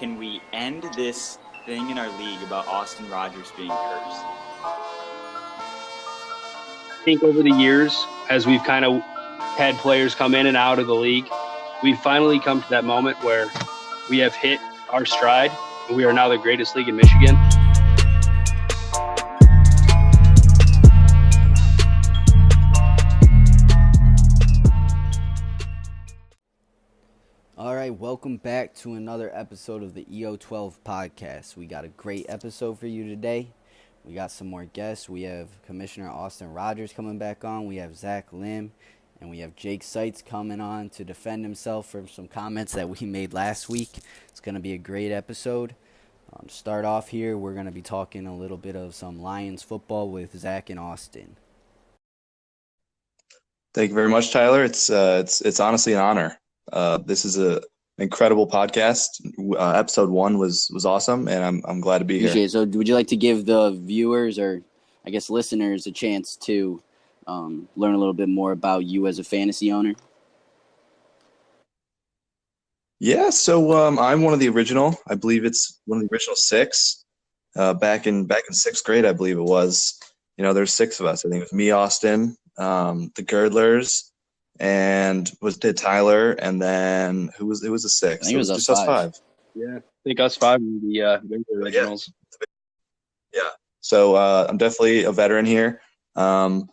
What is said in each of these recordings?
can we end this thing in our league about Austin Rodgers being cursed? I think over the years, as we've kind of had players come in and out of the league, we've finally come to that moment where we have hit our stride, and we are now the greatest league in Michigan. All right, welcome back to another episode of the EO12 podcast. We got a great episode for you today. We got some more guests. We have Commissioner Austin Rodgers coming back on. We have Zach Lim, and we have Jake Seitz coming on to defend himself from some comments that we made last week. It's going to be a great episode. To start off here, we're going to be talking a little bit of some Lions football with Zach and Austin. Thank you very much, Tyler. It's honestly an honor. This is an incredible podcast. Episode 1 was awesome, and I'm glad to be here. So would you like to give the viewers, or I guess listeners, a chance to learn a little bit more about you as a fantasy owner? Yeah, so I'm one of the original. I believe it's one of the original 6. Back in 6th grade, I believe it was. There's 6 of us. I think it was me, Austin, the Girdlers, and did Tyler, and then who was the 6th? I think it was just us 5. Yeah, I think us 5 were the originals. Yeah. So I'm definitely a veteran here. Over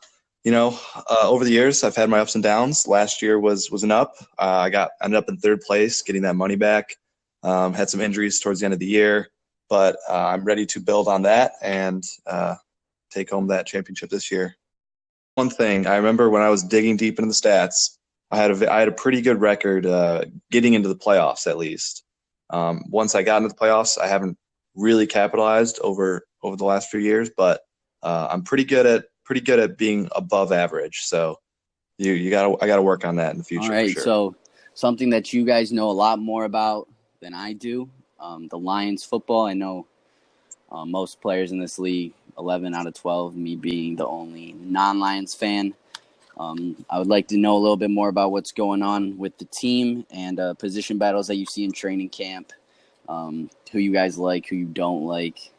the years, I've had my ups and downs. Last year was an up. I ended up in 3rd place, getting that money back. Had some injuries towards the end of the year, but I'm ready to build on that and take home that championship this year. One thing I remember when I was digging deep into the stats, I had a pretty good record getting into the playoffs at least. Once I got into the playoffs, I haven't really capitalized over the last few years, but I'm pretty good at being above average. So I gotta work on that in the future. All right, for sure. So something that you guys know a lot more about than I do, the Lions football. I know most players in this league, 11 out of 12, me being the only non-Lions fan. I would like to know a little bit more about what's going on with the team and position battles that you see in training camp, who you guys like, who you don't like,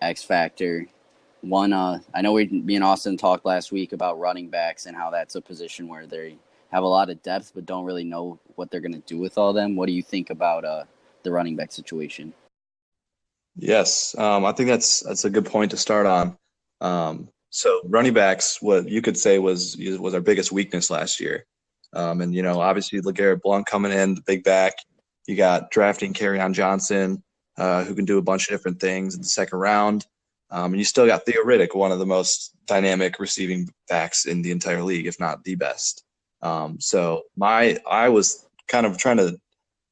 X Factor. I know me and Austin talked last week about running backs and how that's a position where they have a lot of depth but don't really know what they're going to do with all them. What do you think about the running back situation? Yes, I think that's a good point to start on. So running backs, what you could say was our biggest weakness last year. And obviously LeGarrette Blount coming in, the big back. You got drafting Kerryon Johnson, who can do a bunch of different things in the 2nd round. And you still got Theo Riddick, one of the most dynamic receiving backs in the entire league, if not the best. So I was kind of trying to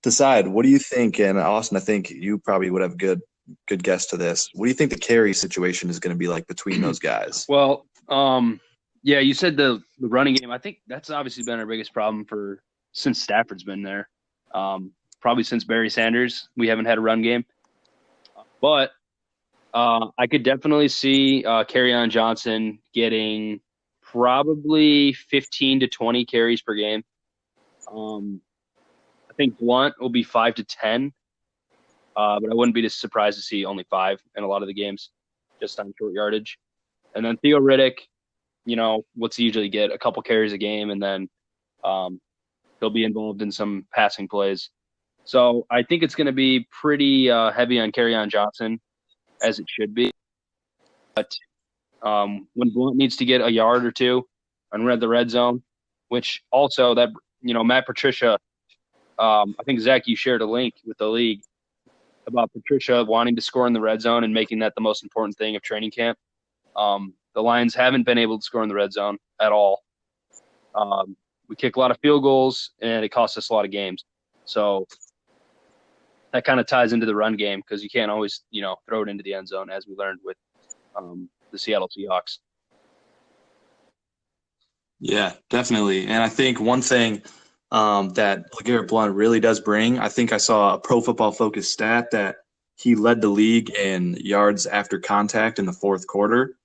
decide, what do you think? And Austin, I think you probably would have a good guess to this. What do you think the carry situation is going to be like between those guys? Well, yeah, you said the running game. I think that's obviously been our biggest problem since Stafford's been there. Probably since Barry Sanders, we haven't had a run game. But I could definitely see Kerryon Johnson getting probably 15 to 20 carries per game. I think Blunt will be 5 to 10. But I wouldn't be surprised to see only 5 in a lot of the games, just on short yardage. And then Theo Riddick, what's he usually get? A couple carries a game, and then he'll be involved in some passing plays. So I think it's going to be pretty heavy on Kerryon Johnson, as it should be. But when Blunt needs to get a yard or two on the red zone, which also that Matt Patricia, I think Zach, you shared a link with the league about Patricia wanting to score in the red zone and making that the most important thing of training camp. The Lions haven't been able to score in the red zone at all. We kick a lot of field goals, and it costs us a lot of games. So that kind of ties into the run game, because you can't always, throw it into the end zone, as we learned with the Seattle Seahawks. Yeah, definitely. And I think one thing that LeGarrette Blount really does bring, I think I saw a Pro Football Focus stat that he led the league in yards after contact in the 4th quarter.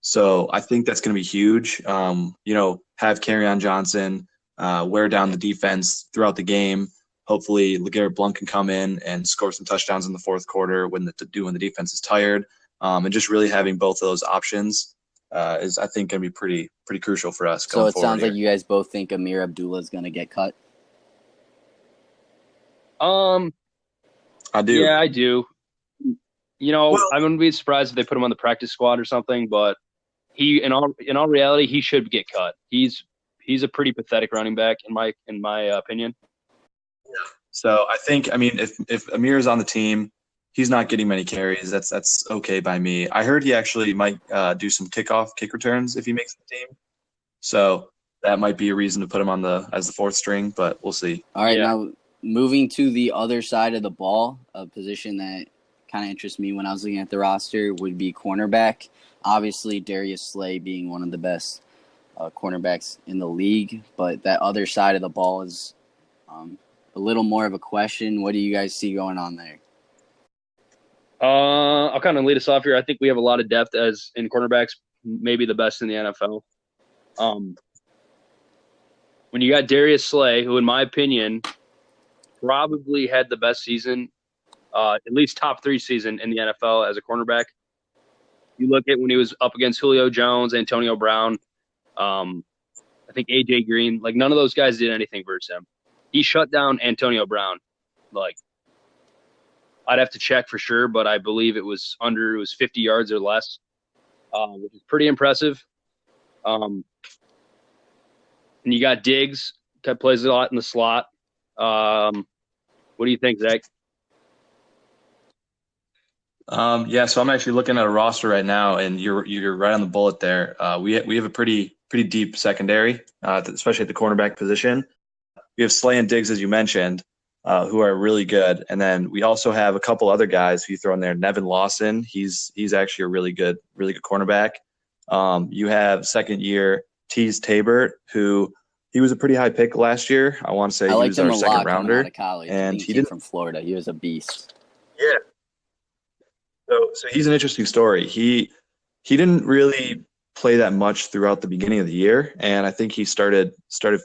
So I think that's going to be huge. Have Kerryon Johnson wear down the defense throughout the game. hopefully LeGarrette Blount can come in and score some touchdowns in the fourth quarter when the defense is tired. And just really having both of those options is, I think, going to be pretty crucial for us going So it forward sounds here. like you guys both think Amir Abdullah is going to get cut. I do. Yeah, I do. I wouldn't be surprised if they put him on the practice squad or something, but he, in all reality, he should get cut. He's a pretty pathetic running back in my opinion. So I think, if Amir is on the team, he's not getting many carries. That's okay by me. I heard he actually might do some kick returns if he makes the team. So that might be a reason to put him on as the fourth string, but we'll see. All right, Now moving to the other side of the ball, a position that kind of interests me when I was looking at the roster would be cornerback. Obviously, Darius Slay being one of the best cornerbacks in the league, but that other side of the ball is a little more of a question. What do you guys see going on there? I'll kind of lead us off here. I think we have a lot of depth as in cornerbacks, maybe the best in the NFL. When you got Darius Slay, who in my opinion probably had the best season, at least top 3 season in the NFL as a cornerback. You look at when he was up against Julio Jones, Antonio Brown, I think AJ Green, like none of those guys did anything versus him. He shut down Antonio Brown. Like, I'd have to check for sure, but I believe it was 50 yards or less, which is pretty impressive. And you got Diggs, that plays a lot in the slot. What do you think, Zach? So I'm actually looking at a roster right now, and you're right on the bullet there. We have a pretty deep secondary, especially at the cornerback position. We have Slay and Diggs, as you mentioned, who are really good, and then we also have a couple other guys who you throw in there. Nevin Lawson, he's actually a really good cornerback. You have second year Tease Tabert, who he was a pretty high pick last year. I want to say he was our second rounder, out of college. and he came from Florida. He was a beast. Yeah. So he's an interesting story. He didn't really play that much throughout the beginning of the year, and I think he started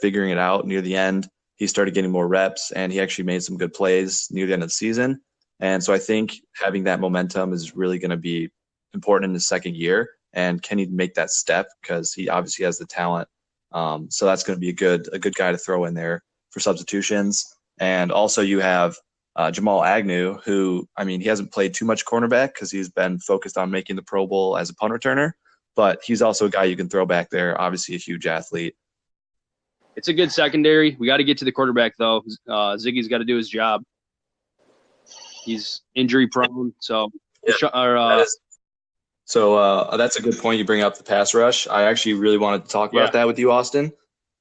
figuring it out near the end. He started getting more reps, and he actually made some good plays near the end of the season. And so I think having that momentum is really going to be important in his second year. And can he make that step? Because he obviously has the talent. So that's going to be a good guy to throw in there for substitutions. And also you have Jamal Agnew, who, he hasn't played too much cornerback because he's been focused on making the Pro Bowl as a punt returner. But he's also a guy you can throw back there, obviously a huge athlete. It's a good secondary. We got to get to the quarterback, though. Ziggy's got to do his job. He's injury prone, so that's a good point. You bring up the pass rush. I actually really wanted to talk about that with you, Austin.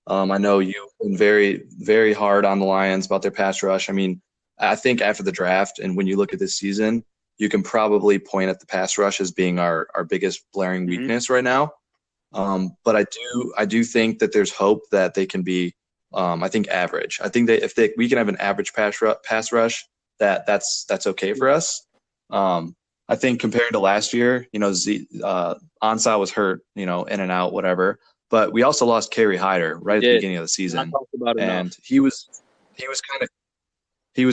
I know you've been very, very hard on the Lions about their pass rush. I think after the draft and when you look at this season, you can probably point at the pass rush as being our biggest blaring weakness right now. But I do think that there's hope that they can be, I think, average. I think that we can have an average pass rush, that's okay for us. I think compared to last year, Ansah was hurt, in and out, whatever. But we also lost Kerry Hyder right at the beginning of the season, and he was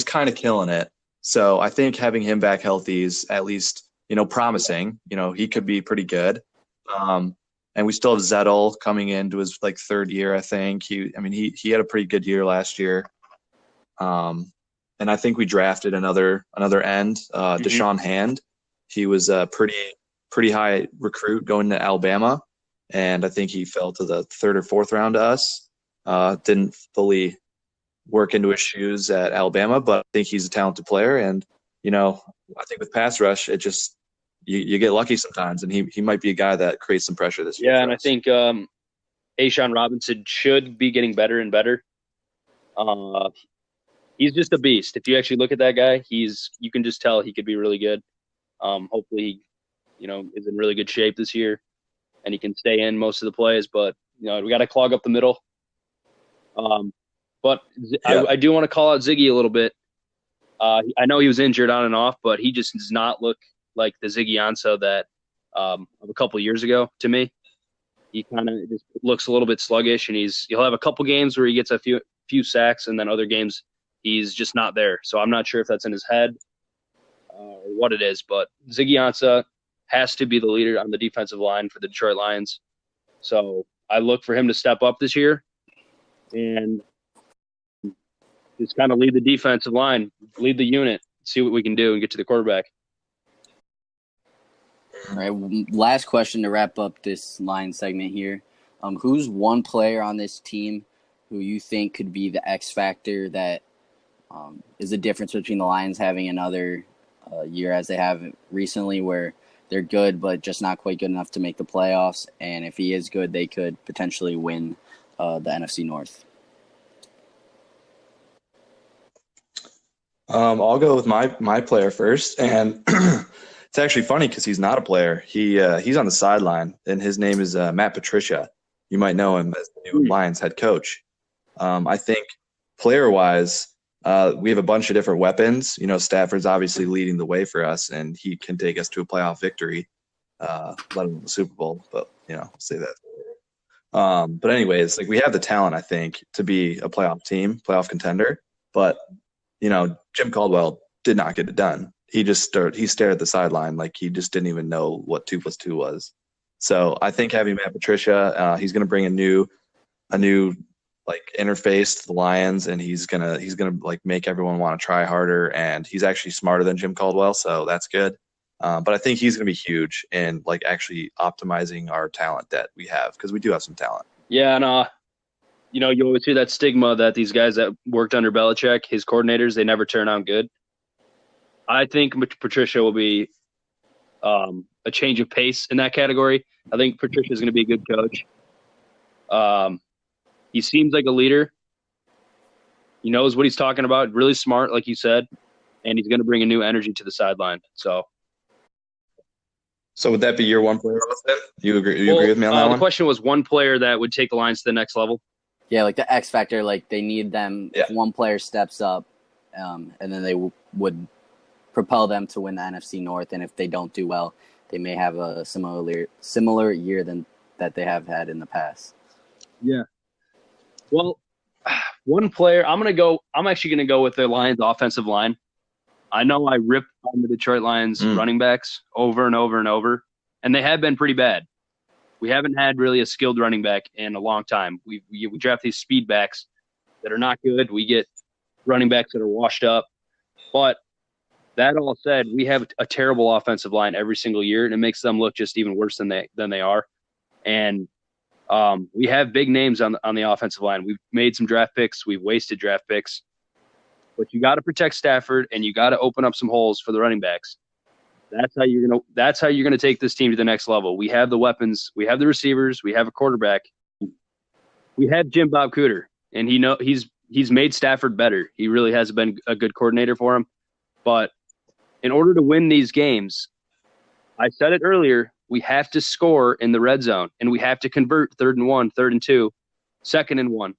kind of killing it. So I think having him back healthy is at least, promising. He could be pretty good. And we still have Zettel coming into his third year, I think. He had a pretty good year last year. And I think we drafted another end, Deshaun Hand. He was a pretty high recruit going to Alabama, and I think he fell to the third or fourth round to us. Didn't fully work into his shoes at Alabama, but I think he's a talented player. And, I think with pass rush, it just you get lucky sometimes, and he might be a guy that creates some pressure this year. Yeah, and I think A'Shawn Robinson should be getting better and better. He's just a beast. If you actually look at that guy, you can just tell he could be really good. Hopefully, he, is in really good shape this year, and he can stay in most of the plays. But we got to clog up the middle. I do want to call out Ziggy a little bit. I know he was injured on and off, but he just does not look like the Ziggy Ansah that of a couple of years ago to me. He kind of just looks a little bit sluggish, and he'll have a couple games where he gets a few sacks, and then other games He's just not there. So I'm not sure if that's in his head or what it is, but Ziggy Ansah has to be the leader on the defensive line for the Detroit Lions. So I look for him to step up this year and just kind of lead the defensive line, lead the unit, see what we can do and get to the quarterback. All right, last question to wrap up this line segment here. Who's one player on this team who you think could be the X factor that is the difference between the Lions having another year as they have recently where they're good but just not quite good enough to make the playoffs, and if he is good, they could potentially win the NFC North? I'll go with my player first, and it's actually funny because he's not a player. He's on the sideline, and his name is Matt Patricia. You might know him as the new Lions head coach. I think player-wise, we have a bunch of different weapons. You know, Stafford's obviously leading the way for us, and he can take us to a playoff victory, let alone the Super Bowl. But say that. But anyways, like we have the talent, I think, to be a playoff contender. But Jim Caldwell did not get it done. He stared at the sideline like he just didn't even know what 2 + 2 was. So I think having Matt Patricia, he's going to bring a new like interface to the Lions, and he's gonna like make everyone want to try harder. And he's actually smarter than Jim Caldwell, so that's good. But I think he's going to be huge in like actually optimizing our talent that we have, because we do have some talent. Yeah, and you always hear that stigma that these guys that worked under Belichick, his coordinators, they never turn out good. I think Patricia will be a change of pace in that category. I think Patricia is going to be a good coach. He seems like a leader. He knows what he's talking about. Really smart, like you said, and he's going to bring a new energy to the sideline. So would that be your one player? You agree? You agree with me on that one? The question was one player that would take the Lions to the next level. Yeah, like the X factor. Like they need them. Yeah. If one player steps up, and then they would propel them to win the NFC North. And if they don't do well, they may have a similar year than that they have had in the past. Yeah. Well, one player, I'm actually going to go with the Lions offensive line. I know I ripped on the Detroit Lions running backs over and over and over, and they have been pretty bad. We haven't had really a skilled running back in a long time. We draft these speed backs that are not good. We get running backs that are washed up. But that all said, we have a terrible offensive line every single year, and it makes them look just even worse than they are. And we have big names on the offensive line. We've made some draft picks. We've wasted draft picks. But you got to protect Stafford, and you got to open up some holes for the running backs. That's how you're gonna take this team to the next level. We have the weapons. We have the receivers. We have a quarterback. We have Jim Bob Cooter, and he's made Stafford better. He really has been a good coordinator for him. But in order to win these games, I said it earlier, we have to score in the red zone, and we have to convert 3rd and 1, 3rd and 2, 2nd and 1,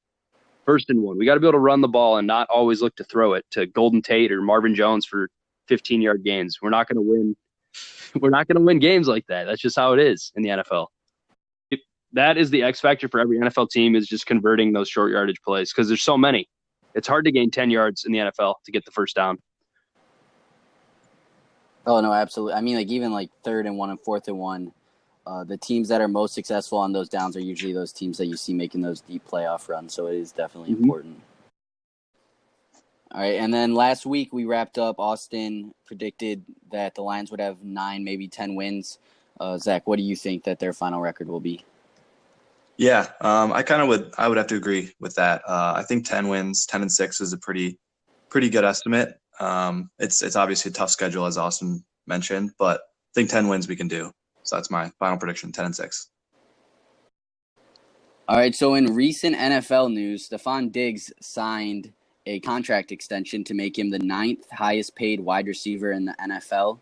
1st and 1. We got to be able to run the ball and not always look to throw it to Golden Tate or Marvin Jones for 15-yard gains. We're not going to win. We're not going to win games like that. That's just how it is in the NFL. That is the X factor for every NFL team, is just converting those short yardage plays, because there's so many. It's hard to gain 10 yards in the NFL to get the first down. Oh, no, absolutely. I mean, like even like 3rd and 1 and 4th and 1, the teams that are most successful on those downs are usually those teams that you see making those deep playoff runs. So it is definitely important. All right, and then last week we wrapped up. Austin predicted that the Lions would have 9, maybe 10 wins. Zach, what do you think that their final record will be? Yeah, I would have to agree with that. I think 10 wins, 10-6 is a pretty good estimate. It's obviously a tough schedule, as Austin mentioned, but I think 10 wins we can do. So that's my final prediction, 10-6. All right, so in recent NFL news, Stefon Diggs signed a contract extension to make him the 9th highest paid wide receiver in the NFL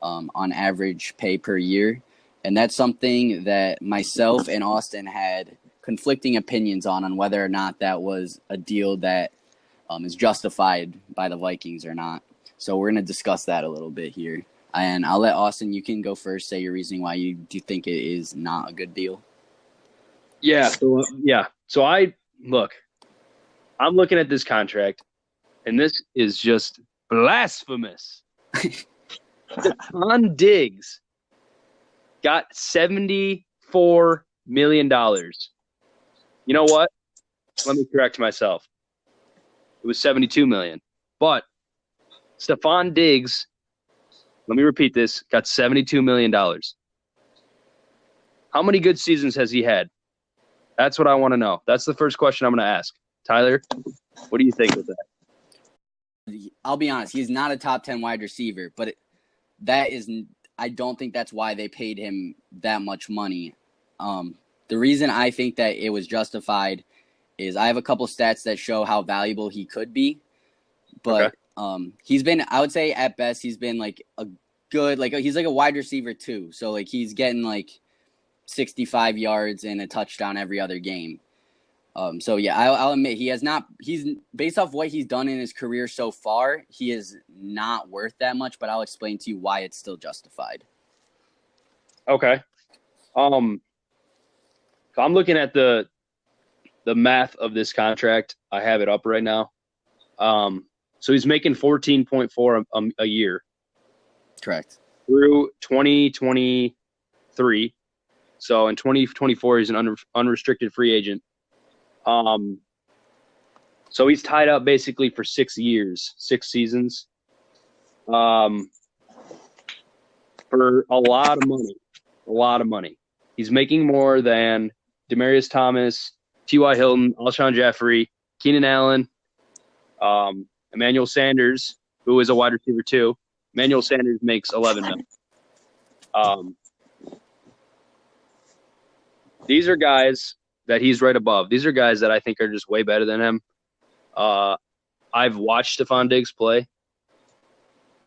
on average pay per year. And that's something that myself and Austin had conflicting opinions on whether or not that was a deal that is justified by the Vikings or not. So we're going to discuss that a little bit here. And I'll let Austin, you can go first, say your reasoning why you do think it is not a good deal. Yeah. So I'm looking at this contract, and this is just blasphemous. Stefon Diggs got $74 million. You know what? Let me correct myself. It was $72 million. But Stefon Diggs, let me repeat this, got $72 million. How many good seasons has he had? That's what I want to know. That's the first question I'm going to ask. Tyler, what do you think of that? I'll be honest. He's not a top 10 wide receiver, but I don't think that's why they paid him that much money. The reason I think that it was justified is I have a couple stats that show how valuable he could be, but he's been, I would say at best, he's been like a good, like he's like a wide receiver too. So like he's getting like 65 yards and a touchdown every other game. So yeah, I'll admit he's based off what he's done in his career so far, he is not worth that much, but I'll explain to you why it's still justified. Okay. So I'm looking at the math of this contract. I have it up right now. So he's making 14.4 a year. Correct. Through 2023. So in 2024, he's an unrestricted free agent. So he's tied up basically for 6 years, 6 seasons, for a lot of money. He's making more than Demaryius Thomas, T.Y. Hilton, Alshon Jeffrey, Keenan Allen, Emmanuel Sanders, who is a wide receiver too. Emmanuel Sanders makes $11 million. These are guys that he's right above. These are guys that I think are just way better than him. I've watched Stefon Diggs play.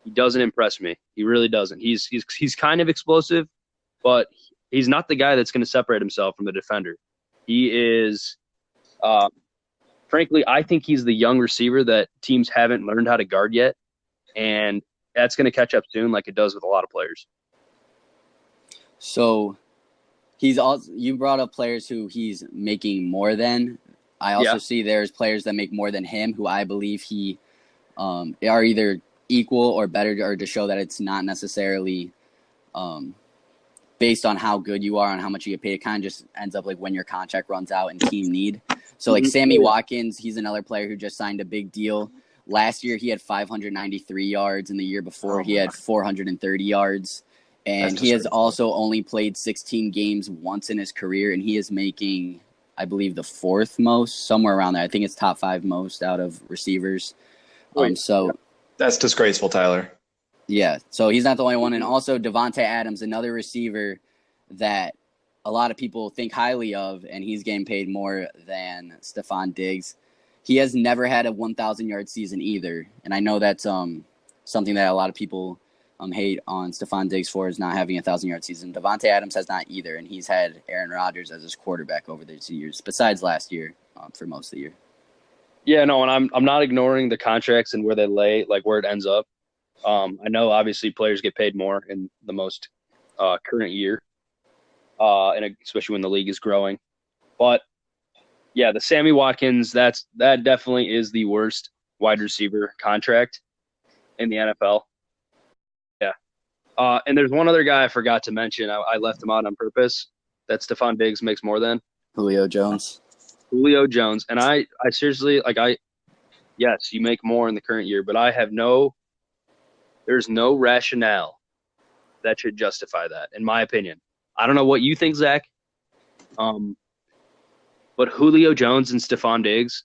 He doesn't impress me. He really doesn't. He's kind of explosive, but he's not the guy that's going to separate himself from the defender. He is, frankly, I think he's the young receiver that teams haven't learned how to guard yet, and that's going to catch up soon like it does with a lot of players. So you brought up players who he's making more than. I also see there's players that make more than him who I believe he are either equal or better, or to show that it's not necessarily based on how good you are and how much you get paid. It kind of just ends up like when your contract runs out and team need. So like Sammy Watkins, he's another player who just signed a big deal. Last year he had 593 yards, and the year before he had 430 yards. And he has also only played 16 games once in his career, and he is making, I believe, the 4th most, somewhere around there. I think it's top 5 most out of receivers. That's disgraceful, Tyler. Yeah, so he's not the only one. And also Devontae Adams, another receiver that a lot of people think highly of, and he's getting paid more than Stefon Diggs. He has never had a 1,000-yard season either, and I know that's something that a lot of people hate on Stefon Diggs for, is not having a 1,000-yard season. Devontae Adams has not either, and he's had Aaron Rodgers as his quarterback over these years, besides last year for most of the year. Yeah, no, and I'm not ignoring the contracts and where they lay, like where it ends up. I know obviously players get paid more in the most current year, and especially when the league is growing. But yeah, the Sammy Watkins, that definitely is the worst wide receiver contract in the NFL. Yeah. And there's one other guy I forgot to mention. I left him out on purpose. That Stefon Diggs makes more than. Julio Jones. And I seriously, yes, you make more in the current year, but there's no rationale that should justify that, in my opinion. I don't know what you think, Zach. But Julio Jones and Stefon Diggs,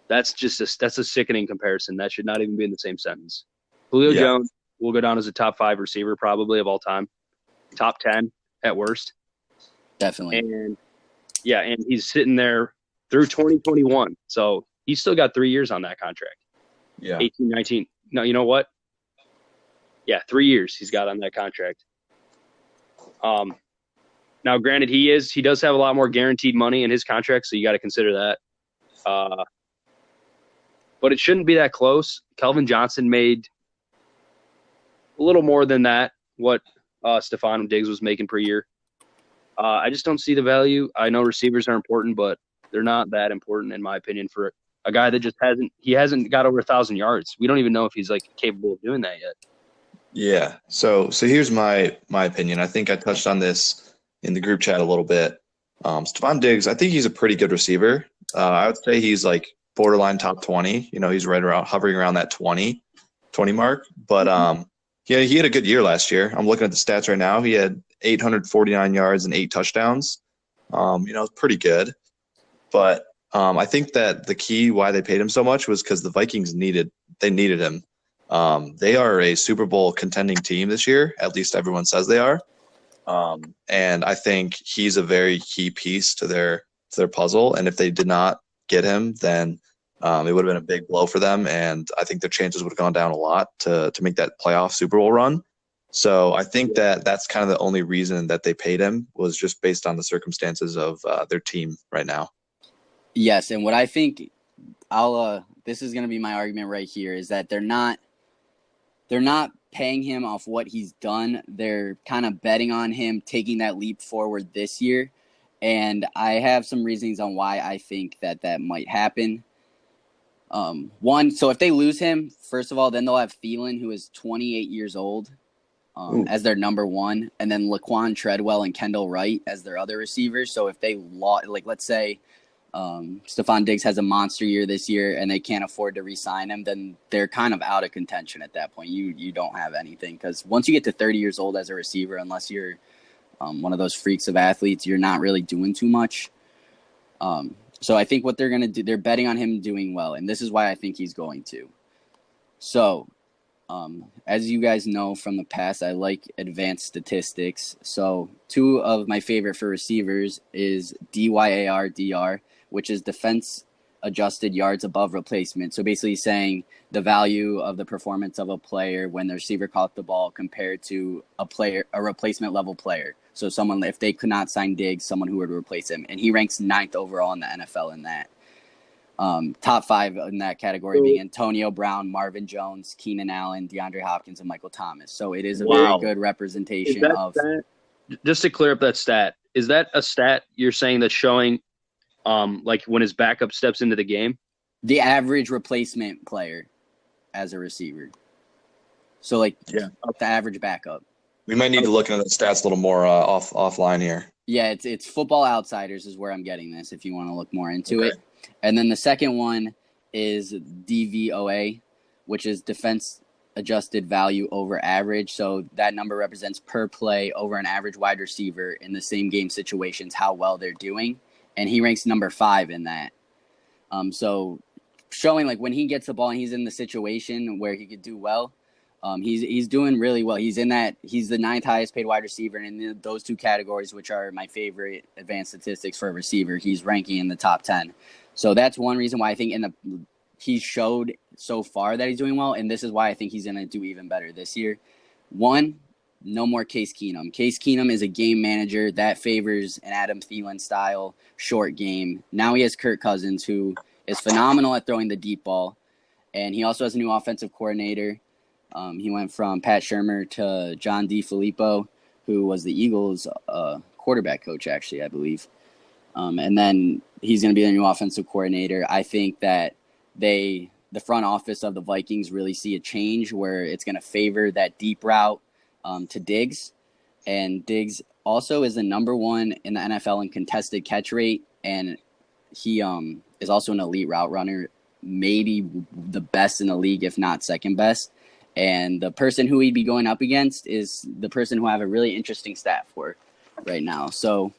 that's a sickening comparison. That should not even be in the same sentence. Julio Jones will go down as a top 5 receiver probably of all time, top 10 at worst. Definitely. And he's sitting there through 2021. So he's still got 3 years on that contract. Yeah. 18, 19. No, you know what? Yeah, 3 years he's got on that contract. Now, granted, he does have a lot more guaranteed money in his contract, so you got to consider that. But it shouldn't be that close. Kelvin Johnson made a little more than that, what Stefon Diggs was making per year. I just don't see the value. I know receivers are important, but they're not that important, in my opinion, for a guy that just hasn't got over 1,000 yards. We don't even know if he's like capable of doing that yet. Yeah. So here's my opinion. I think I touched on this in the group chat a little bit. Stefon Diggs, I think he's a pretty good receiver. I would say he's like borderline top 20. You know, he's right around hovering around that 20 mark. But he had a good year last year. I'm looking at the stats right now. He had 849 yards and 8 touchdowns. It's pretty good. But I think that the key why they paid him so much was because the Vikings needed him. They are a Super Bowl contending team this year. At least everyone says they are. And I think he's a very key piece to their puzzle. And if they did not get him, then it would have been a big blow for them. And I think their chances would have gone down a lot to make that playoff Super Bowl run. So I think that's kind of the only reason that they paid him was just based on the circumstances of their team right now. Yes, and what I think this is going to be my argument right here is that they're not paying him off what he's done. They're kind of betting on him taking that leap forward this year. And I have some reasons on why I think that might happen. One, so if they lose him, first of all, then they'll have Thielen, who is 28 years old, as their number one, and then Laquan Treadwell and Kendall Wright as their other receivers. So if they let's say Stefon Diggs has a monster year this year and they can't afford to re-sign him, then they're kind of out of contention at that point. You don't have anything, because once you get to 30 years old as a receiver, unless you're one of those freaks of athletes, you're not really doing too much. So I think what they're going to do, they're betting on him doing well, and this is why I think he's going to. So as you guys know from the past, I like advanced statistics. So 2 of my favorite for receivers is DYAR, which is defense adjusted yards above replacement. So basically saying the value of the performance of a player when the receiver caught the ball compared to a replacement level player. So someone, if they could not sign Diggs, someone who would replace him. And he ranks 9th overall in the NFL in that. Top 5 in that category being Antonio Brown, Marvin Jones, Keenan Allen, DeAndre Hopkins, and Michael Thomas. So it is a very good representation of. Just to clear up that stat, is that a stat you're saying that's showing like when his backup steps into the game? The average replacement player as a receiver. So the average backup. We might need to look into the stats a little more offline here. Yeah, it's Football Outsiders is where I'm getting this if you want to look more into it. And then the second one is DVOA, which is defense adjusted value over average. So that number represents per play over an average wide receiver in the same game situations, how well they're doing. And he ranks number 5 in that. So showing when he gets the ball and he's in the situation where he could do well, he's doing really well. He's the 9th highest paid wide receiver, and in those 2 categories, which are my favorite advanced statistics for a receiver, he's ranking in the top 10. So that's one reason why I think he showed so far that he's doing well, and this is why I think he's going to do even better this year. One, no more Case Keenum. Case Keenum is a game manager that favors an Adam Thielen style short game. Now he has Kirk Cousins, who is phenomenal at throwing the deep ball, and he also has a new offensive coordinator. He went from Pat Shurmur to John DeFilippo, who was the Eagles' quarterback coach, actually, I believe. And then he's going to be the new offensive coordinator. I think that the front office of the Vikings really see a change where it's going to favor that deep route to Diggs. And Diggs also is the number 1 in the NFL in contested catch rate, and he is also an elite route runner, maybe the best in the league, if not second best. And the person who he'd be going up against is the person who I have a really interesting stat for right now. So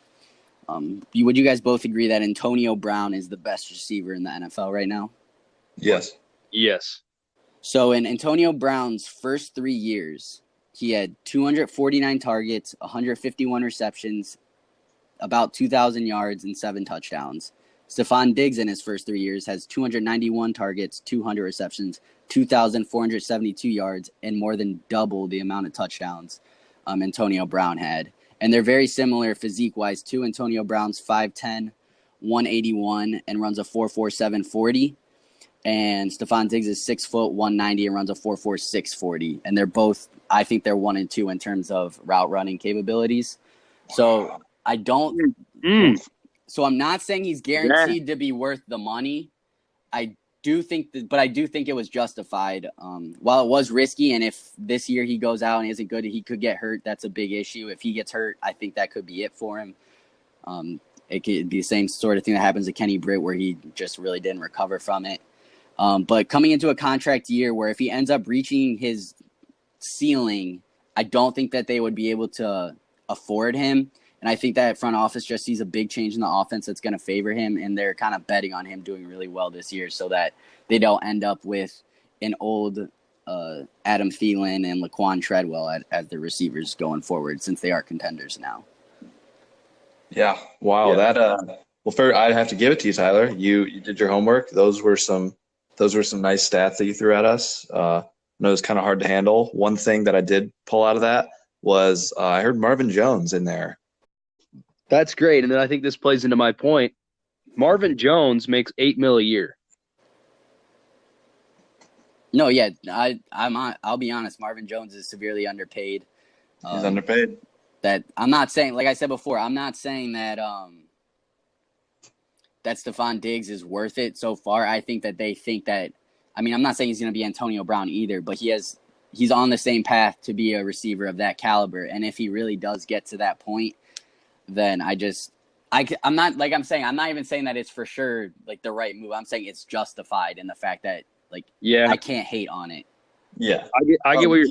would you guys both agree that Antonio Brown is the best receiver in the NFL right now? Yes. Yes. So in Antonio Brown's first 3 years, he had 249 targets, 151 receptions, about 2,000 yards, and 7 touchdowns. Stefon Diggs in his first 3 years has 291 targets, 200 receptions, 2,472 yards, and more than double the amount of touchdowns Antonio Brown had. And they're very similar physique-wise too. Antonio Brown's 5'10", 181, and runs a 4.47 40. And Stefon Diggs is 6 foot, 190, and runs a 4.46 40. And they're both, I think they're 1 and 2 in terms of route running capabilities. So I don't. So I'm not saying he's guaranteed to be worth the money. I do think it was justified. While it was risky, and if this year he goes out and isn't good, he could get hurt. That's a big issue. If he gets hurt, I think that could be it for him. It could be the same sort of thing that happens to Kenny Britt, where he just really didn't recover from it. But coming into a contract year where if he ends up reaching his ceiling, I don't think that they would be able to afford him. And I think that front office just sees a big change in the offense that's going to favor him, and they're kind of betting on him doing really well this year so that they don't end up with an old Adam Thielen and Laquan Treadwell as the receivers going forward, since they are contenders now. Yeah. Wow. Yeah. Well, I'd have to give it to you, Tyler. You did your homework. Those were some nice stats that you threw at us. I know it was kind of hard to handle. One thing that I did pull out of that was I heard Marvin Jones in there. That's great. And then I think this plays into my point. Marvin Jones makes $8 million a year. No, yeah, I'll be honest. Marvin Jones is severely underpaid. He's underpaid. That I'm not saying, like I said before, I'm not saying that that Stefon Diggs is worth it so far. I think that they think that. I mean, I'm not saying he's going to be Antonio Brown either, but he's on the same path to be a receiver of that caliber. And if he really does get to that point, then I'm not, like I'm saying, I'm not even saying that it's for sure like the right move. I'm saying it's justified in the fact that I can't hate on it. Yeah, I get what you're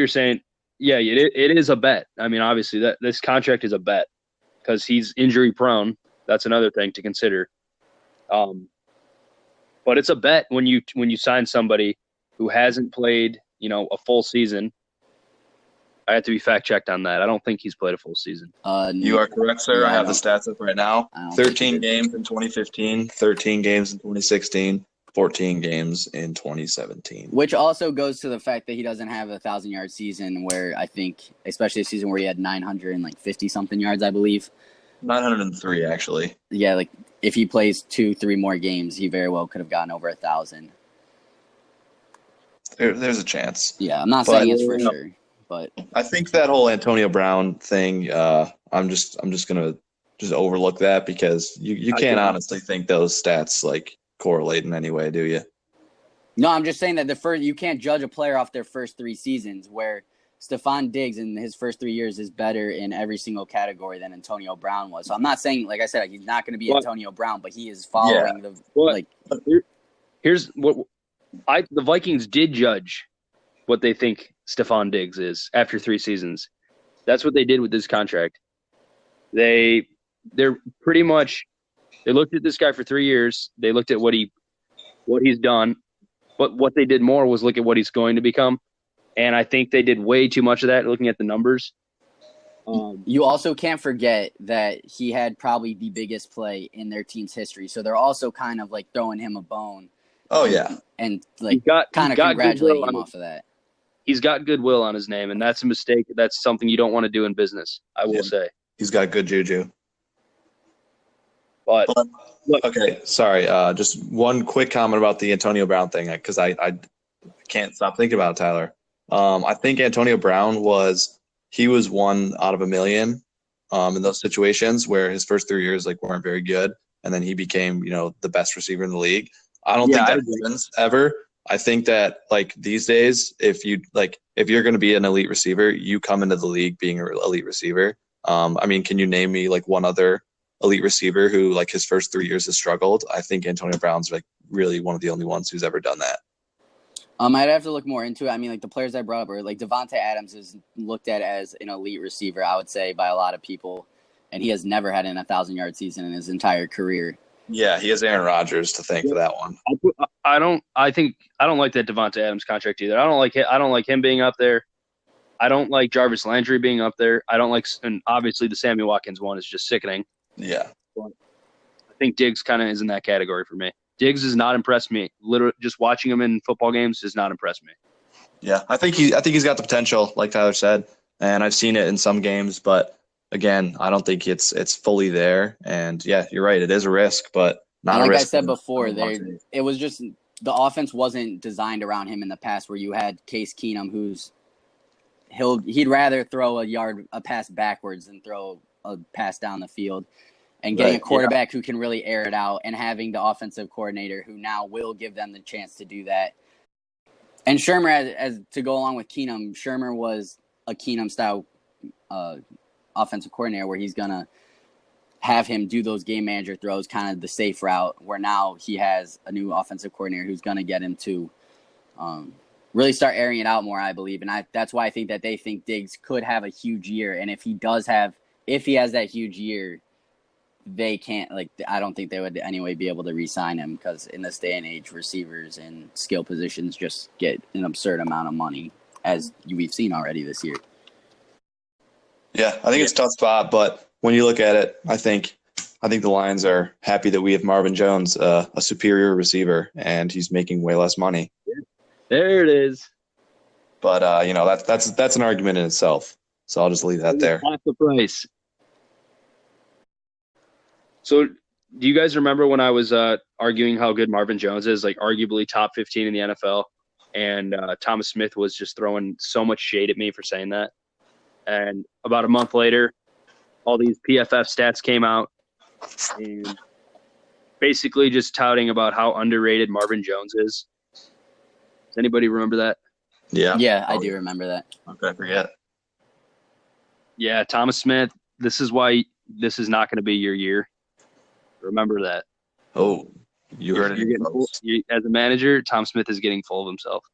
saying. Yeah, it is a bet. I mean, obviously that this contract is a bet because he's injury prone. That's another thing to consider. But it's a bet when you sign somebody who hasn't played, a full season. I have to be fact checked on that. I don't think he's played a full season. You are correct, sir. Yeah, I have the stats up right now. 13 games in 2015, 13 games in 2016, 14 games in 2017. Which also goes to the fact that he doesn't have a 1,000-yard season where I think, especially a season where he had 950-something yards, I believe. 903, actually. Yeah, like if he plays 2-3 more games, he very well could have gotten over 1,000. There's a chance. Yeah, I'm not saying it's for sure. But I think that whole Antonio Brown thing, I'm just gonna just overlook that because you can't honestly think those stats correlate in any way, do you? No, I'm just saying that you can't judge a player off their first 3 seasons, where Stefon Diggs in his first 3 years is better in every single category than Antonio Brown was. So I'm not saying, like I said, he's not going to be Antonio Brown, but he is following Here's what the Vikings did judge what they think Stefon Diggs is after 3 seasons. That's what they did with this contract. They're pretty much they looked at this guy for 3 years. They looked at what he's done, but what they did more was look at what he's going to become. And I think they did way too much of that looking at the numbers. You also can't forget that he had probably the biggest play in their team's history. So they're also kind of throwing him a bone. Oh, yeah. And kind of congratulating him off of that. He's got goodwill on his name, and that's a mistake. That's something you don't want to do in business, I will say. He's got good juju. But look, okay, sorry. Just one quick comment about the Antonio Brown thing, because I can't stop thinking about it, Tyler. I think Antonio Brown was 1 out of a million in those situations where his first 3 years going very good, and then he became the best receiver in the league. I don't think that happens ever. I think that these days, if you're going to be an elite receiver, you come into the league being an elite receiver. I mean, can you name me one other elite receiver who his first 3 years has struggled? I think Antonio Brown's really one of the only ones who's ever done that. I'd have to look more into it. I mean, the players I brought up are Devontae Adams is looked at as an elite receiver, I would say, by a lot of people, and he has never had an 1,000-yard season in his entire career. Yeah, he has Aaron Rodgers to thank for that one. I don't like that Devontae Adams contract either. I don't like him being up there. I don't like Jarvis Landry being up there. And obviously the Sammy Watkins one is just sickening. Yeah. But I think Diggs kind of is in that category for me. Diggs has not impressed me. Literally, just watching him in football games does not impress me. Yeah, I think he's got the potential, like Tyler said, and I've seen it in some games, but again, I don't think it's fully there. And yeah, you're right, it is a risk, but not a risk. Like I said before, it was just the offense wasn't designed around him in the past, where you had Case Keenum, he'd rather throw a pass backwards than throw a pass down the field. and getting Right, a quarterback who can really air it out, and having the offensive coordinator who now will give them the chance to do that. And Shermer, as to go along with Keenum, Shermer was a Keenum-style offensive coordinator where he's going to have him do those game manager throws, kind of the safe route, where now he has a new offensive coordinator who's going to get him to really start airing it out more, I believe. And that's why I think that they think Diggs could have a huge year. And if he has that huge year, they can't, I don't think they would anyway be able to re-sign him, because in this day and age, receivers and skill positions just get an absurd amount of money, as we've seen already this year. Yeah, I think it's a tough spot, but when you look at it, I think the Lions are happy that we have Marvin Jones, a superior receiver, and he's making way less money. There it is. But that's an argument in itself. So I'll just leave that there. Half the price. So, do you guys remember when I was arguing how good Marvin Jones is, arguably top 15 in the NFL, and Thomas Smith was just throwing so much shade at me for saying that? And about a month later, all these PFF stats came out, and basically just touting about how underrated Marvin Jones is. Does anybody remember that? Yeah, I do remember that. Okay, forget. Yeah, Thomas Smith, this is why this is not going to be your year. Remember that. Oh, you heard it. As a manager, Tom Smith is getting full of himself.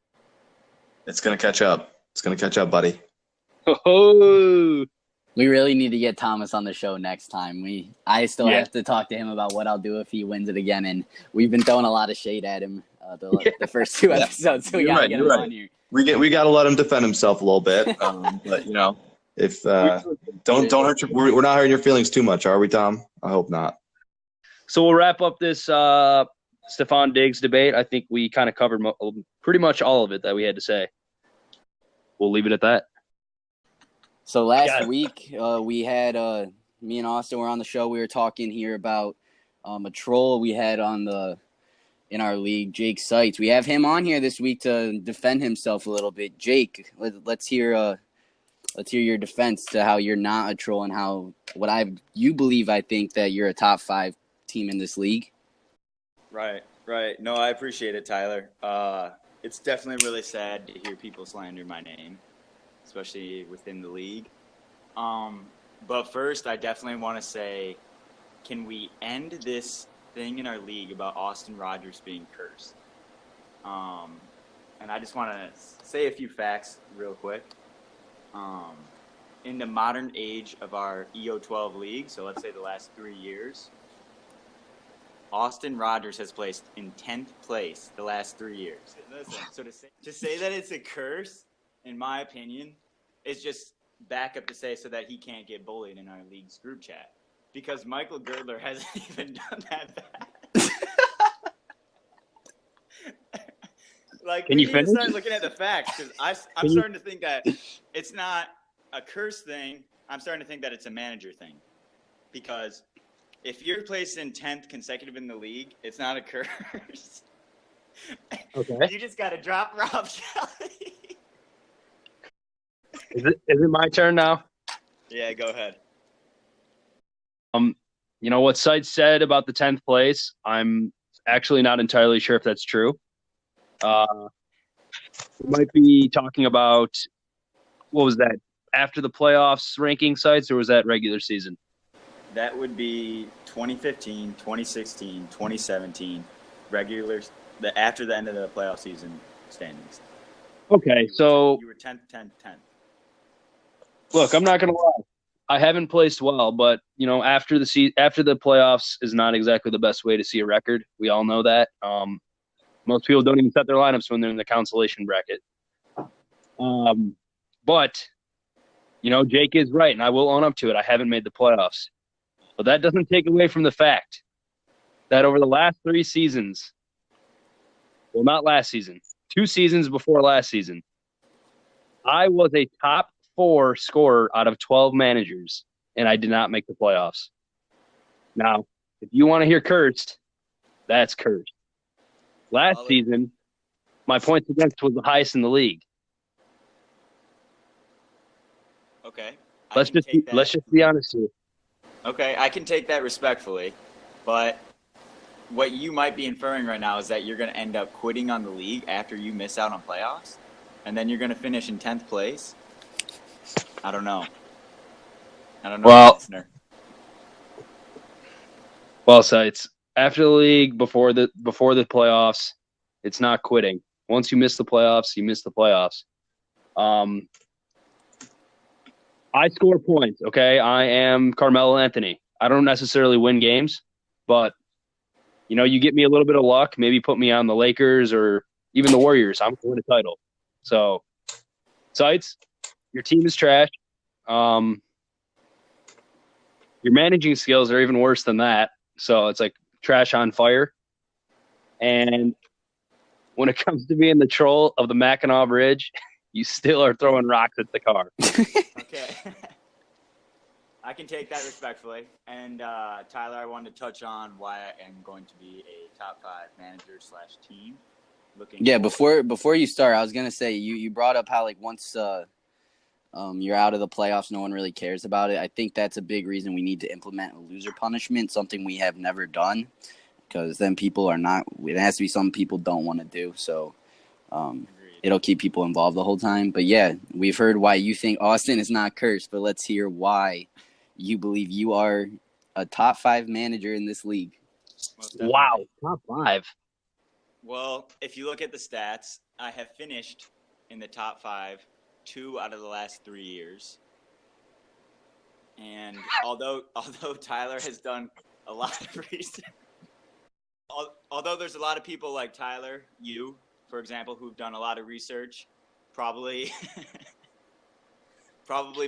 It's going to catch up. It's going to catch up, buddy. Oh, we really need to get Thomas on the show next time. I still have to talk to him about what I'll do if he wins it again, and we've been throwing a lot of shade at him the first two episodes, so we got to get him on here. We got to let him defend himself a little bit, but if don't hurt we're not hurting your feelings too much, are we, Tom? I hope not. So we'll wrap up this Stefon Diggs debate. I think we kind of covered pretty much all of it that we had to say. We'll leave it at that. So last week, we had me and Austin were on the show. We were talking here about a troll we had in our league, Jake Seitz. We have him on here this week to defend himself a little bit. Jake, let's hear your defense to how you're not a troll and how you believe I think that you're a top 5 team in this league. Right. No, I appreciate it, Tyler. It's definitely really sad to hear people slander my name, especially within the league. But first, I definitely want to say, can we end this thing in our league about Austin Rodgers being cursed? And I just want to say a few facts real quick. In the modern age of our EO12 league, so let's say the last 3 years, Austin Rodgers has placed in 10th place the last 3 years. Listen, so to say that it's a curse, in my opinion, is just backup to say so that he can't get bullied in our league's group chat. Because Michael Girdler hasn't even done that bad. Can you finish? Start looking at the facts, because I'm starting to think that it's not a curse thing. I'm starting to think that it's a manager thing. Because if you're placed in 10th consecutive in the league, it's not a curse. Okay. You just got to drop Rob Kelly. Is it my turn now? Yeah, go ahead. What Seitz said about the 10th place, I'm actually not entirely sure if that's true. We might be talking about, what was that, after the playoffs ranking Seitz, or was that regular season? That would be 2015, 2016, 2017, after the end of the playoff season standings. Okay, so you were 10th. Look, I'm not going to lie. I haven't placed well, but after the playoffs is not exactly the best way to see a record. We all know that. Most people don't even set their lineups when they're in the consolation bracket. But Jake is right, and I will own up to it. I haven't made the playoffs, but that doesn't take away from the fact that over the last 3 seasons, well, not last season, 2 seasons before last season, I was a top 4 scorer out of 12 managers, and I did not make the playoffs. Now, if you want to hear cursed, that's cursed. Last season, my points against was the highest in the league. Okay. Let's just be honest here. Okay, I can take that respectfully, but what you might be inferring right now is that you're going to end up quitting on the league after you miss out on playoffs, and then you're going to finish in 10th place. I don't know. Well, listener. Well, so it's after the league, before the playoffs. It's not quitting. Once you miss the playoffs, you miss the playoffs. I score points. Okay, I am Carmelo Anthony. I don't necessarily win games, but you get me a little bit of luck. Maybe put me on the Lakers or even the Warriors. I'm going to win a title. So, Sites, your team is trash. Your managing skills are even worse than that. So it's like trash on fire. And when it comes to being the troll of the Mackinac Bridge, you still are throwing rocks at the car. Okay. I can take that respectfully. And Tyler, I wanted to touch on why I am going to be a top 5 manager / team. Before you start, I was gonna say you brought up how like once you're out of the playoffs, no one really cares about it. I think that's a big reason we need to implement a loser punishment, something we have never done, because then people are not. It has to be something people don't want to do. So it'll keep people involved the whole time. But yeah, we've heard why you think Austin is not cursed, but let's hear why you believe you are a top 5 manager in this league. Wow, top 5. Well, if you look at the stats, I have finished in the top 5 2 out of the last 3 years. And although Tyler has done a lot of research, although there's a lot of people like Tyler, you, for example, who've done a lot of research, probably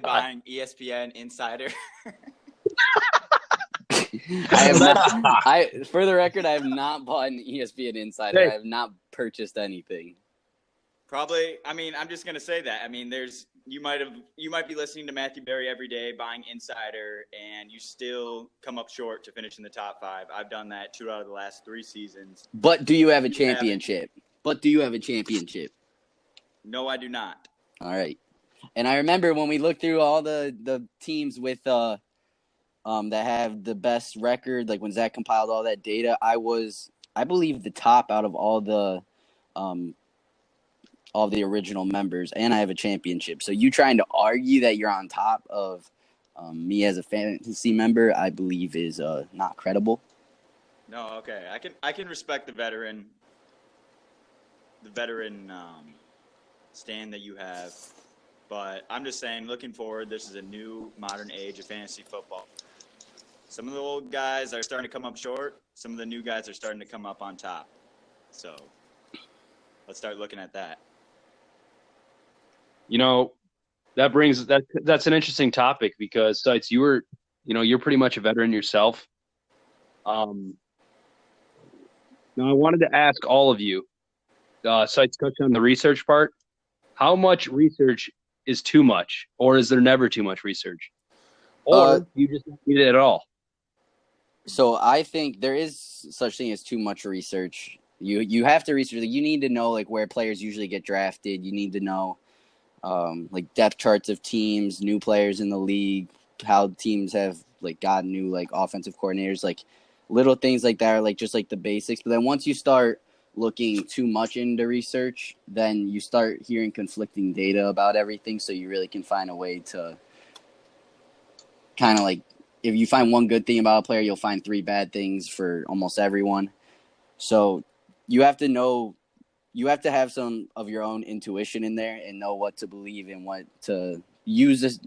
buying ESPN Insider. For the record, I have not bought an ESPN Insider. I have not purchased anything. Probably. I mean, I'm just gonna say that. I mean, you might be listening to Matthew Berry every day, buying Insider, and you still come up short to finish in the top 5. I've done that 2 out of the last 3 seasons. But do you have a championship? No, I do not. All right. And I remember when we looked through all the teams with that have the best record, like when Zach compiled all that data, I believe, the top out of all the original members, and I have a championship. So you trying to argue that you're on top of me as a fantasy member, I believe is not credible. No, okay. I can respect the veteran stand that you have. But I'm just saying, looking forward, this is a new modern age of fantasy football. Some of the old guys are starting to come up short. Some of the new guys are starting to come up on top. So let's start looking at that. That's an interesting topic because Sites, you're pretty much a veteran yourself. Now I wanted to ask all of you, Sites touched on the research part. How much research is too much, or is there never too much research, or you just don't need it at all? So I think there is such thing as too much research. You have to research. You need to know like where players usually get drafted. You need to know like depth charts of teams, new players in the league, how teams have like gotten new like offensive coordinators, like little things like that are like just like the basics. But then once you start looking too much into research, then you start hearing conflicting data about everything. So you really can find a way to kind of like, if you find one good thing about a player, you'll find 3 bad things for almost everyone. So you have to have some of your own intuition in there and know what to believe and what to use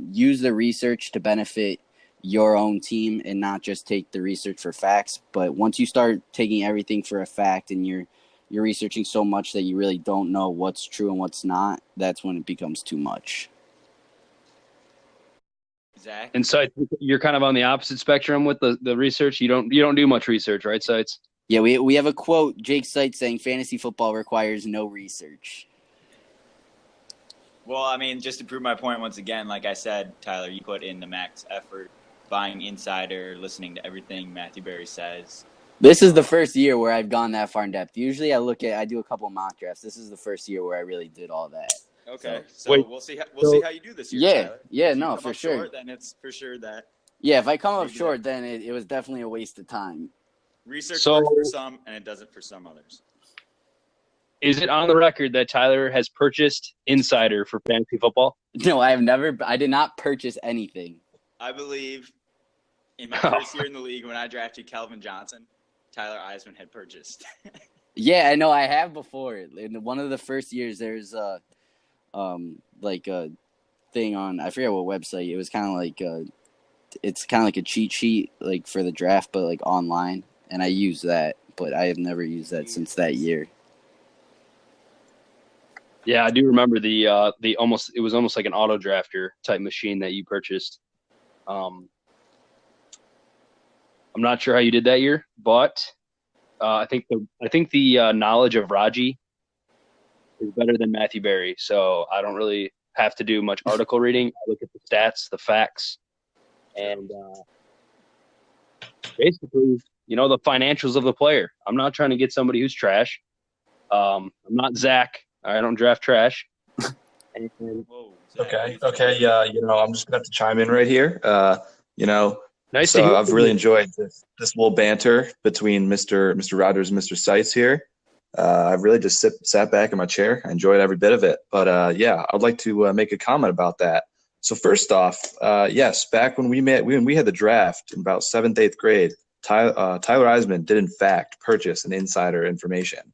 the research to benefit your own team and not just take the research for facts. But once you start taking everything for a fact and you're researching so much that you really don't know what's true and what's not, that's when it becomes too much. Zach? And Sites, you're kind of on the opposite spectrum with the research. You don't do much research, right, Sites? Yeah, we have a quote, Jake Sites, saying fantasy football requires no research. Well, I mean, just to prove my point once again, like I said, Tyler, you put in the max effort, buying Insider, listening to everything Matthew Berry says. This is the first year where I've gone that far in depth. Usually I do a couple mock drafts. This is the first year where I really did all that. Okay, so we'll see how you do this year, Tyler. Yeah, no, for sure. Then it's for sure that Yeah, if I come up short, then it was definitely a waste of time. Research works for some, and it doesn't for some others. Is it on the record that Tyler has purchased Insider for fantasy football? No, I did not purchase anything. I believe in my first year in the league when I drafted Calvin Johnson, Tyler Eisman had purchased. Yeah, I know I have before. In one of the first years, there's a thing on, I forget what website. It was kind of like it's kind of like a cheat sheet like for the draft, but like online, and I used that, but I have never used that since that year. Yeah, I do remember it was almost like an auto drafter type machine that you purchased. I'm not sure how you did that year, but I think the knowledge of Raji is better than Matthew Berry, so I don't really have to do much article reading. I look at the stats, the facts, and basically, the financials of the player. I'm not trying to get somebody who's trash. I'm not Zach. I don't draft trash. Whoa, Okay. I'm just gonna have to chime in right here. Nice So to hear I've from really you. enjoyed this little banter between Mr. Rogers and Mr. Seitz here. I've really just sat back in my chair. I enjoyed every bit of it. But I'd like to make a comment about that. So first off, yes, back when we had the draft in about 7th, 8th grade, Tyler Eisman did in fact purchase an insider information.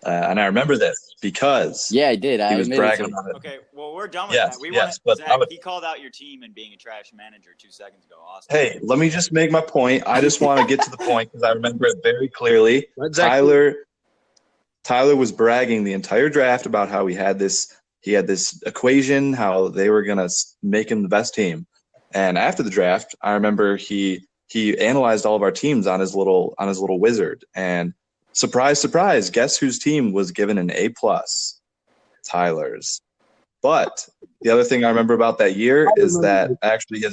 And I remember this because Yeah, I did. he was bragging about it. Okay, well, we're done with Yes, that. yes, want but Zach. He called out your team and being a trash manager 2 seconds ago. Austin. Hey, let me just make my point. I just want to get to the point because I remember it very clearly. Let Zach Tyler was bragging the entire draft about how he had this equation, how they were gonna make him the best team. And after the draft, I remember he analyzed all of our teams on his little wizard. And surprise, surprise, guess whose team was given an A+? Tyler's. But the other thing I remember about that year is that actually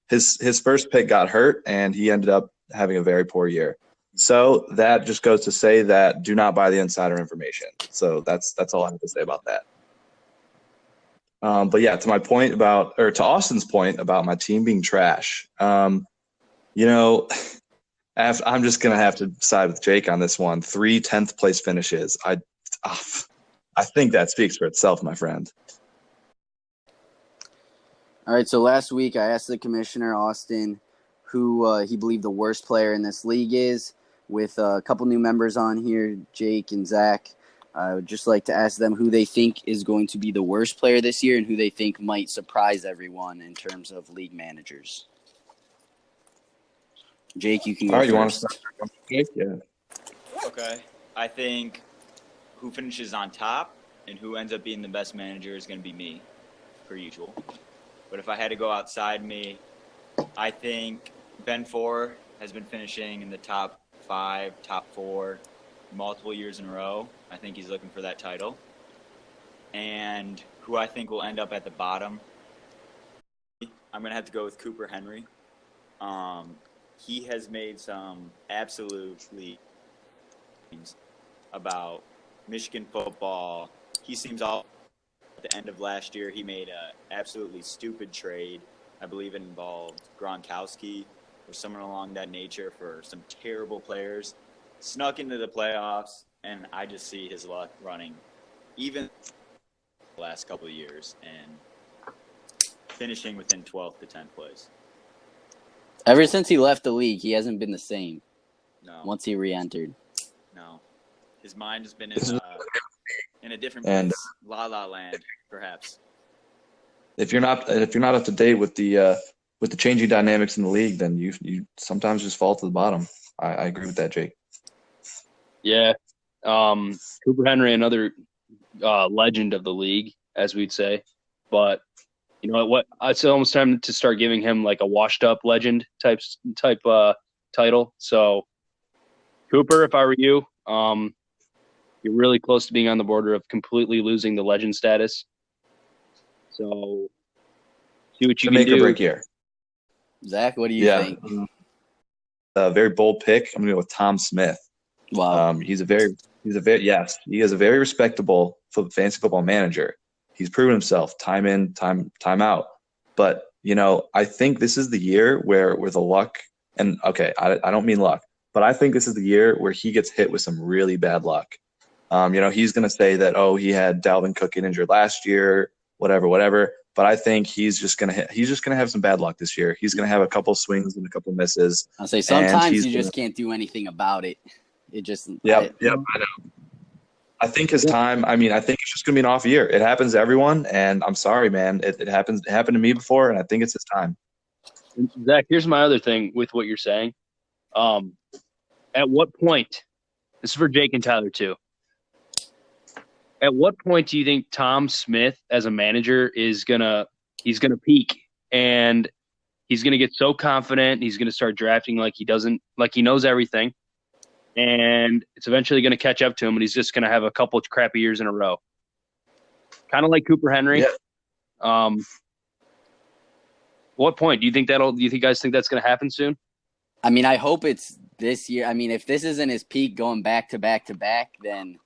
his first pick got hurt and he ended up having a very poor year. So that just goes to say that do not buy the insider information. So that's all I have to say about that. But yeah, to Austin's point about my team being trash. I'm just gonna have to side with Jake on this one. 3 10th place finishes. I think that speaks for itself, my friend. All right, so last week I asked the commissioner, Austin, who he believed the worst player in this league is, with a couple new members on here, Jake and Zach. I would just like to ask them who they think is going to be the worst player this year and who they think might surprise everyone in terms of league managers. Jake, you can go first. You want to start? Jake? Yeah. Okay. I think who finishes on top and who ends up being the best manager is going to be me, per usual. But if I had to go outside me, I think Ben Four has been finishing in the top 5, top 4 multiple years in a row. I think he's looking for that title. And who I think will end up at the bottom, I'm going to have to go with Cooper Henry. He has made some absolutely about Michigan football. He seems all at the end of last year. He made an absolutely stupid trade. I believe it involved Gronkowski or someone along that nature for some terrible players. Snuck into the playoffs, and I just see his luck running even the last couple of years and finishing within 12th to 10th place. Ever since he left the league, he hasn't been the same. No. Once he re-entered. No. His mind has been in a different place. La La Land, perhaps. If you're not up to date with the changing dynamics in the league, then you sometimes just fall to the bottom. I agree with that, Jake. Yeah. Cooper Henry, another legend of the league, as we'd say. But you know what? It's almost time to start giving him like a washed-up legend type title. So, Cooper, if I were you, you're really close to being on the border of completely losing the legend status. So, see what you can make do. or break here. Zach, what do you think? A very bold pick. I'm going to go with Tom Smith. Wow. He is a very respectable fantasy football manager. He's proven himself time in, time out. But I think this is the year where the luck, and okay, I don't mean luck, but I think this is the year where he gets hit with some really bad luck. He's going to say that, oh, he had Dalvin Cook get injured last year, whatever. But I think he's just going to have some bad luck this year. He's going to have a couple swings and a couple misses. I'll say sometimes you just can't do anything about it. It just I know. I think his time. I think it's just going to be an off year. It happens to everyone, and I'm sorry, man. It happens. It happened to me before, and I think it's his time. Zach, here's my other thing with what you're saying. At what point? This is for Jake and Tyler too. At what point do you think Tom Smith, as a manager, he's gonna peak and he's gonna get so confident, he's gonna start drafting like he knows everything, and it's eventually gonna catch up to him, and he's just gonna have a couple of crappy years in a row, kind of like Cooper Henry. Yeah. What point do you guys think that's gonna happen soon? I hope it's this year. If this isn't his peak going back to back to back, then,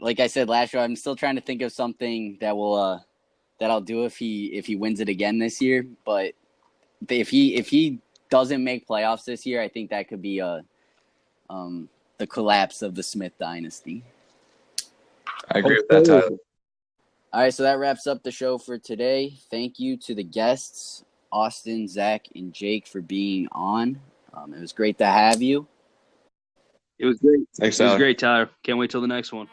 like I said last year, I'm still trying to think of something that I'll do if he wins it again this year. But if he doesn't make playoffs this year, I think that could be the collapse of the Smith dynasty. I agree with that, Tyler. All right, so that wraps up the show for today. Thank you to the guests, Austin, Zach, and Jake, for being on. It was great to have you. It was great. Thanks, It was great, Tyler. Can't wait till the next one.